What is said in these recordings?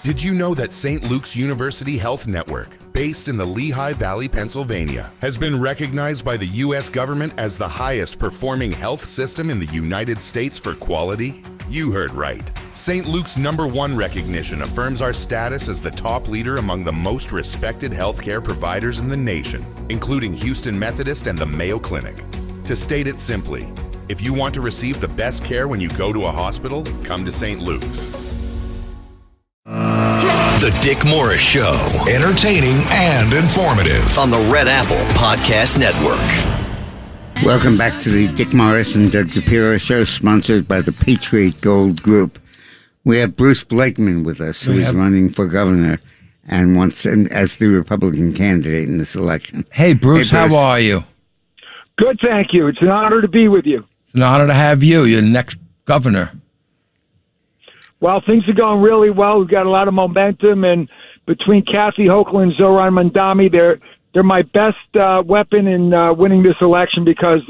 Did you know that St. Luke's University Health Network, based in the Lehigh Valley, Pennsylvania, has been recognized by the U.S. government as the highest performing health system in the United States for quality? You heard right. St. Luke's #1 recognition affirms our status as the top leader among the most respected healthcare providers in the nation, including Houston Methodist and the Mayo Clinic. To state it simply, if you want to receive the best care when you go to a hospital, come to St. Luke's. The Dick Morris Show. Entertaining and informative. On the Red Apple Podcast Network. Welcome back to the Dick Morris and Doug DePiro Show, sponsored by the Patriot Gold Group. We have Bruce Blakeman with us, who is running for governor and wants as the Republican candidate in this election. Hey, Bruce, how are you? Good, thank you. It's an honor to be with you. It's an honor to have you. You're the next governor. Well, things are going really well. We've got a lot of momentum, and between Kathy Hochul and Zoran Mandami, they're my best weapon in winning this election because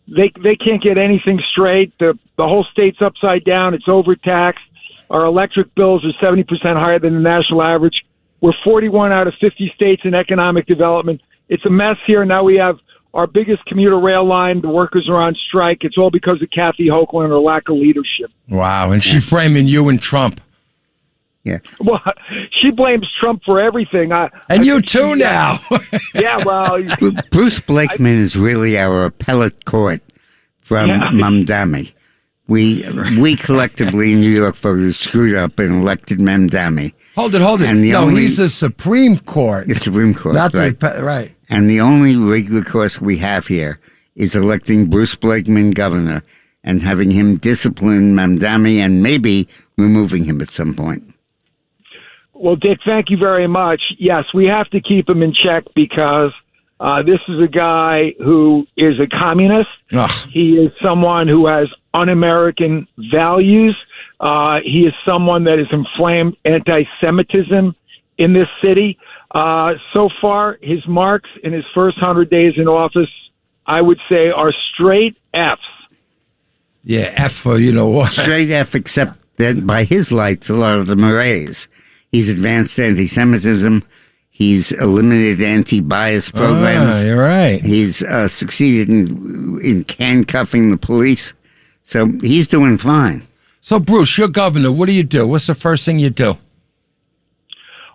they can't get anything straight. The whole state's upside down. It's overtaxed. Our electric bills are 70% higher than the national average. We're 41 out of 50 states in economic development. It's a mess here. Now we have our biggest commuter rail line. The workers are on strike. It's all because of Kathy Hochul and her lack of leadership. Wow, and she's framing you and Trump. Yeah. Well, she blames Trump for everything. You too now. Yeah, well. Bruce Blakeman is really our appellate court from Mamdani. We collectively in New York voters screwed up and elected Mamdani. Hold it. And he's the Supreme Court. The Supreme Court, not right. Right. And the only regular course we have here is electing Bruce Blakeman governor and having him discipline Mamdani and maybe removing him at some point. Well, Dick, thank you very much. Yes, we have to keep him in check because this is a guy who is a communist. Ugh. He is someone who has un-American values. He is someone that has inflamed anti-Semitism in this city. So far, his marks in his first 100 days in office, I would say, are straight Fs. Yeah, F for you know what. Straight F, except that by his lights, a lot of them are A's. He's advanced anti-Semitism. He's eliminated anti-bias programs. You're right. He's succeeded in handcuffing the police. So he's doing fine. So, Bruce, you're governor. What do you do? What's the first thing you do?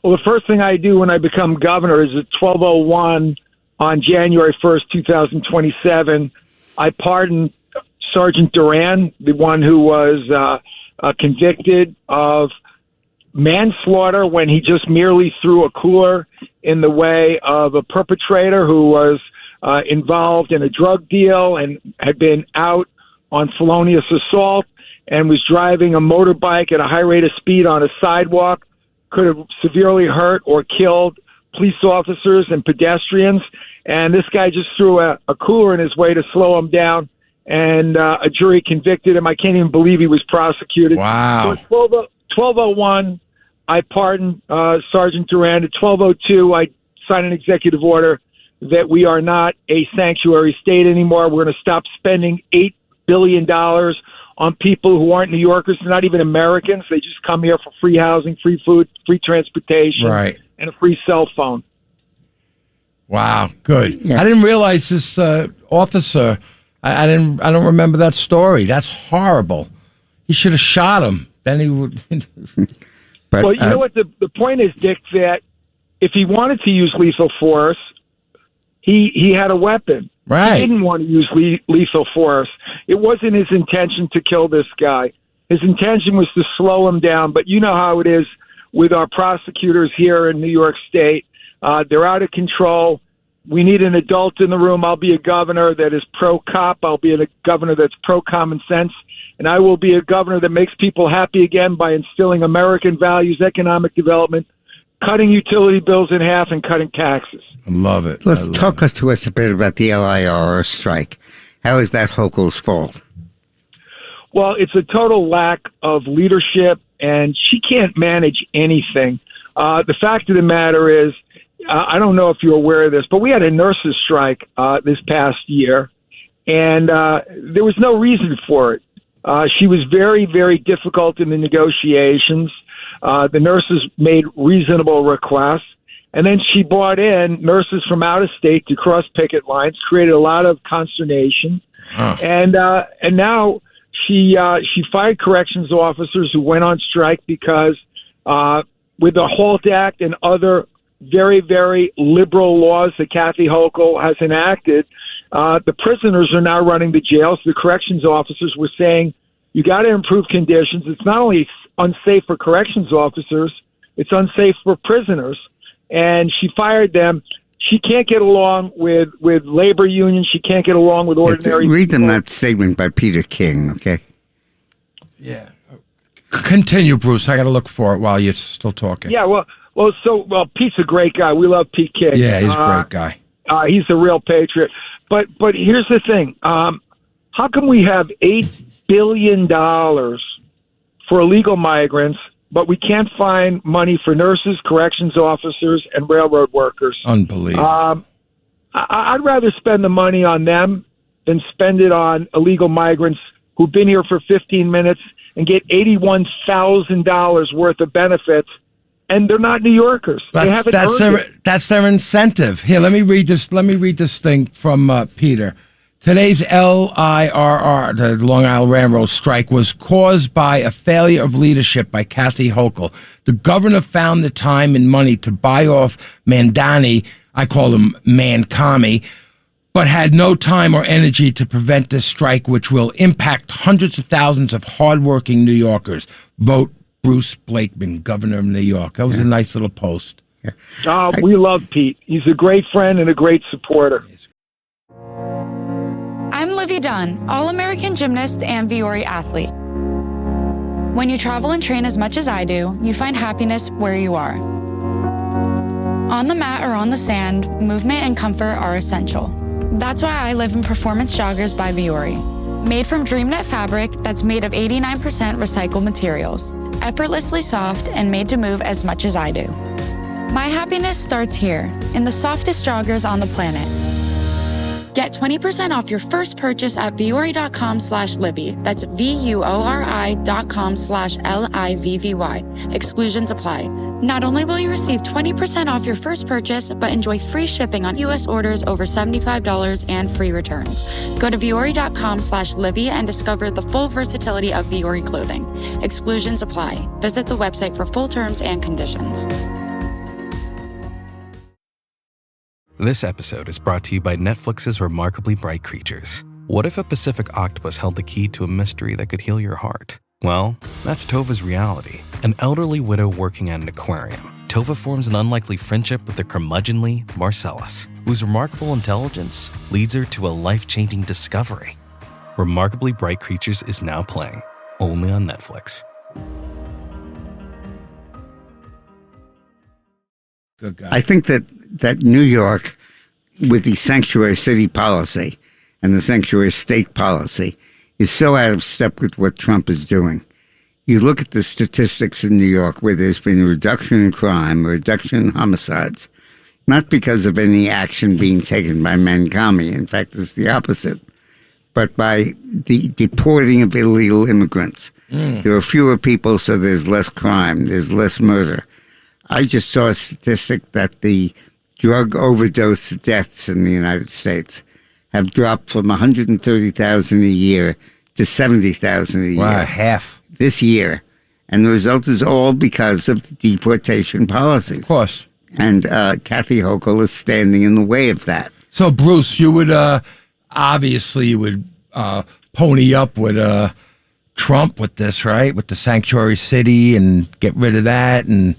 Well, the first thing I do when I become governor is at 12:01 on January 1st, 2027, I pardon Sergeant Duran, the one who was convicted of manslaughter when he just merely threw a cooler in the way of a perpetrator who was involved in a drug deal and had been out on felonious assault and was driving a motorbike at a high rate of speed on a sidewalk, could have severely hurt or killed police officers and pedestrians. And this guy just threw a cooler in his way to slow him down, and a jury convicted him. I can't even believe he was prosecuted. Wow. So at 12:01, I pardoned Sergeant Duran. At 12:02, I signed an executive order that we are not a sanctuary state anymore. We're going to stop spending $8 billion on people who aren't New Yorkers. They're not even Americans. They just come here for free housing, free food, free transportation, right, and a free cell phone. Wow, good. Yeah. I didn't realize this officer. I don't remember that story. That's horrible. He should have shot him. Then he would. But, well, you know what? The point is, Dick, that if he wanted to use lethal force, he had a weapon. Right. He didn't want to use lethal force. It wasn't his intention to kill this guy. His intention was to slow him down. But you know how it is with our prosecutors here in New York State. They're out of control. We need an adult in the room. I'll be a governor that is pro-cop. I'll be a governor that's pro-common sense. And I will be a governor that makes people happy again by instilling American values, economic development, cutting utility bills in half, and cutting taxes. I love it. let's talk to us a bit about the LIRR strike. How is that Hochul's fault? Well, it's a total lack of leadership, and she can't manage anything. The fact of the matter is, I don't know if you're aware of this, but we had a nurses' strike this past year, and there was no reason for it. She was very, very difficult in the negotiations. The nurses made reasonable requests. And then she brought in nurses from out of state to cross picket lines, created a lot of consternation. And now she fired corrections officers who went on strike because with the HALT Act and other very, very liberal laws that Kathy Hochul has enacted, the prisoners are now running the jails. The corrections officers were saying, you got to improve conditions. It's not only unsafe for corrections officers, it's unsafe for prisoners. And she fired them. She can't get along with labor unions. She can't get along with ordinary Read them people. that statement by Peter King, okay? Yeah. Continue, Bruce. I got to look for it while you're still talking. Yeah, well, Pete's a great guy. We love Pete King. Yeah, he's a great guy. He's a real patriot. But here's the thing. How come we have $8 billion for illegal migrants, but we can't find money for nurses, corrections officers, and railroad workers? Unbelievable. I'd rather spend the money on them than spend it on illegal migrants who've been here for 15 minutes and get $81,000 worth of benefits, and they're not New Yorkers. That's their incentive. Here, let me read this. Let me read this thing from Peter. Today's LIRR, the Long Island Railroad strike, was caused by a failure of leadership by Kathy Hochul. The governor found the time and money to buy off Mandani, I call him Mankami, but had no time or energy to prevent this strike, which will impact hundreds of thousands of hardworking New Yorkers. Vote Bruce Blakeman, governor of New York. That was a nice little post. We love Pete. He's a great friend and a great supporter. I'm Livy Dunn, All-American gymnast and Viore athlete. When you travel and train as much as I do, you find happiness where you are. On the mat or on the sand, movement and comfort are essential. That's why I live in Performance Joggers by Viore. Made from DreamNet fabric that's made of 89% recycled materials, effortlessly soft and made to move as much as I do. My happiness starts here, in the softest joggers on the planet. Get 20% off your first purchase at Vuori.com/Livy. That's VUORI.com/LIVVY. Exclusions apply. Not only will you receive 20% off your first purchase, but enjoy free shipping on U.S. orders over $75 and free returns. Go to Vuori.com/Livy and discover the full versatility of Vuori clothing. Exclusions apply. Visit the website for full terms and conditions. This episode is brought to you by Netflix's Remarkably Bright Creatures. What if a Pacific octopus held the key to a mystery that could heal your heart? Well, that's Tova's reality. An elderly widow working at an aquarium. Tova forms an unlikely friendship with the curmudgeonly Marcellus, whose remarkable intelligence leads her to a life-changing discovery. Remarkably Bright Creatures is now playing, only on Netflix. Good guy. I think that New York, with the sanctuary city policy and the sanctuary state policy, is so out of step with what Trump is doing. You look at the statistics in New York where there's been a reduction in crime, a reduction in homicides, not because of any action being taken by Mankami. In fact, it's the opposite, but by the deporting of illegal immigrants. There are fewer people, so there's less crime, there's less murder. I just saw a statistic that the drug overdose deaths in the United States have dropped from 130,000 a year to 70,000 a year. Wow, half. This year. And the result is all because of the deportation policies. Of course. And Kathy Hochul is standing in the way of that. So, Bruce, you would obviously you would pony up with Trump with this, right? With the sanctuary city and get rid of that and...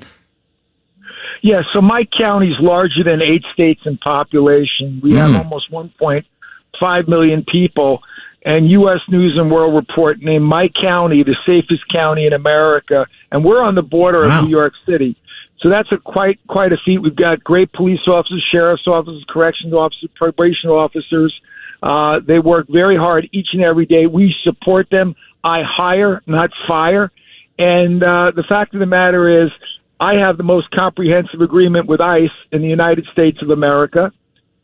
Yeah, so my county's larger than 8 states in population. We have almost 1.5 million people. And U.S. News and World Report named my county the safest county in America. And we're on the border of New York City. So that's quite a feat. We've got great police officers, sheriff's officers, corrections officers, probation officers. They work very hard each and every day. We support them. I hire, not fire. And the fact of the matter is, I have the most comprehensive agreement with ICE in the United States of America.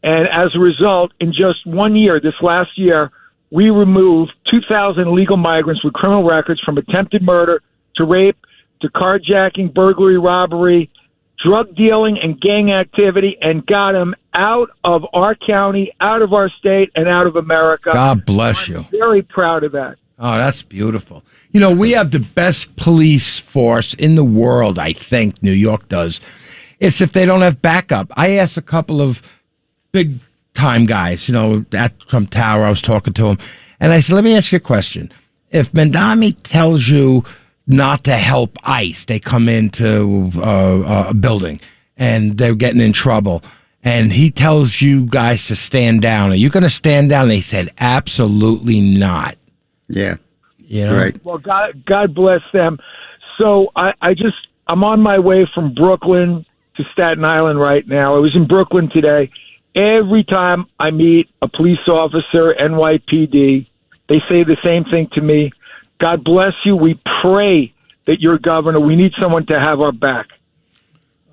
And as a result, in just 1 year, this last year, we removed 2,000 illegal migrants with criminal records from attempted murder to rape to carjacking, burglary, robbery, drug dealing, and gang activity, and got them out of our county, out of our state, and out of America. God bless you. Very proud of that. Oh, that's beautiful. You know, we have the best police force in the world, I think New York does. It's if they don't have backup. I asked a couple of big time guys, you know, at Trump Tower, I was talking to them, and I said, let me ask you a question. If Mandami tells you not to help ICE, they come into a building and they're getting in trouble, and he tells you guys to stand down, are you going to stand down? They said, absolutely not. Yeah. You know? Right. Well, God bless them. So I'm on my way from Brooklyn to Staten Island right now. I was in Brooklyn today. Every time I meet a police officer, NYPD, they say the same thing to me. God bless you. We pray that you're governor. We need someone to have our back.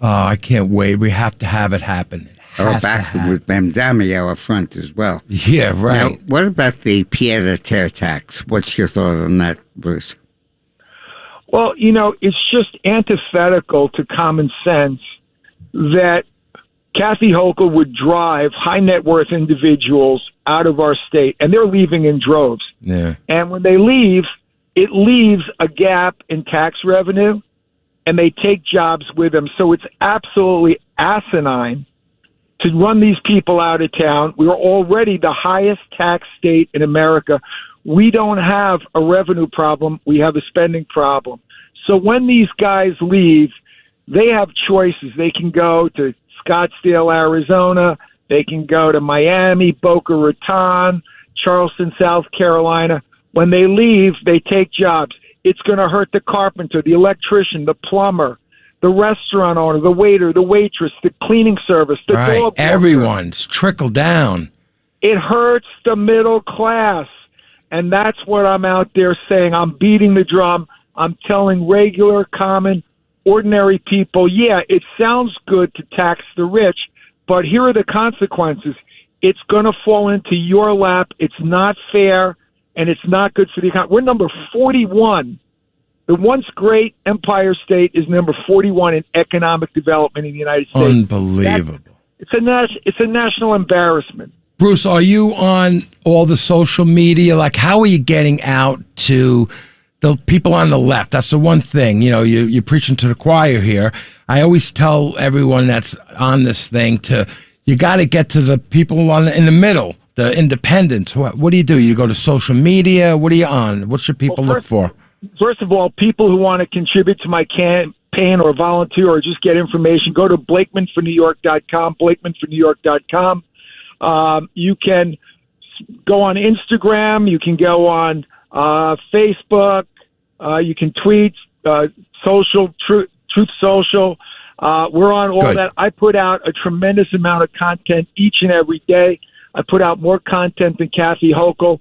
Oh, I can't wait. We have to have it happen. Our back with Mandami, our front as well. Yeah, right. Now, what about the pied-à-terre tax? What's your thought on that, Bruce? Well, you know, it's just antithetical to common sense that Kathy Hochul would drive high net worth individuals out of our state, and they're leaving in droves. Yeah. And when they leave, it leaves a gap in tax revenue, and they take jobs with them. So it's absolutely asinine to run these people out of town. We are already the highest tax state in America. We don't have a revenue problem. We have a spending problem. So when these guys leave, they have choices. They can go to Scottsdale, Arizona. They can go to Miami, Boca Raton, Charleston, South Carolina. When they leave, they take jobs. It's going to hurt the carpenter, the electrician, the plumber, the restaurant owner, the waiter, the waitress, the cleaning service, the right. dog. Everyone's trickled down. It hurts the middle class. And that's what I'm out there saying. I'm beating the drum. I'm telling regular, common, ordinary people, yeah, it sounds good to tax the rich, but here are the consequences. It's going to fall into your lap. It's not fair, and it's not good for the economy. We're number 41. The once great Empire State is number 41 in economic development in the United States. Unbelievable. It's a national embarrassment. Bruce, are you on all the social media? Like, how are you getting out to the people on the left? That's the one thing. You know, you're preaching to the choir here. I always tell everyone that's on this thing you got to get to the people in the middle, the independents. What do? You go to social media? What are you on? What should people look for? First of all, people who want to contribute to my campaign or volunteer or just get information, go to BlakemanForNewYork.com, BlakemanForNewYork.com. You can go on Instagram. You can go on Facebook. You can tweet, Truth Social. We're on all Good. that. I put out a tremendous amount of content each and every day. I put out more content than Kathy Hochul.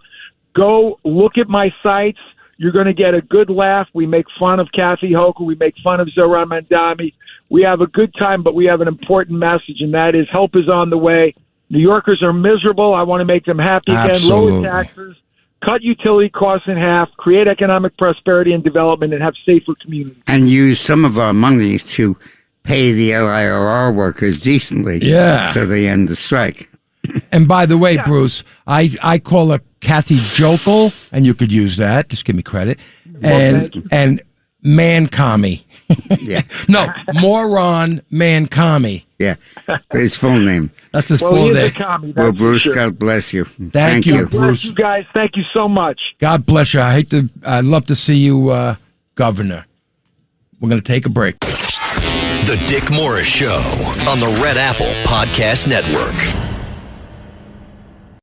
Go look at my sites. You're going to get a good laugh. We make fun of Kathy Hochul. We make fun of Zohran Mandami. We have a good time, but we have an important message, and that is help is on the way. New Yorkers are miserable. I want to make them happy again. Absolutely. Lower taxes, cut utility costs in half, create economic prosperity and development, and have safer communities. And use some of our monies to pay the LIRR workers decently. Yeah. So they end the strike. And by the way, Bruce, I call her Kathy Jokel, and you could use that. Just give me credit. And man commie. Yeah. No, moron man commie. Yeah. His full name. That's his Well, full he is name. a commie, that's Well, for Bruce, sure. God bless you. Thank you, Bless Bruce. you guys. Thank you so much. God bless you. I'd love to see you, governor. We're going to take a break. The Dick Morris Show on the Red Apple Podcast Network.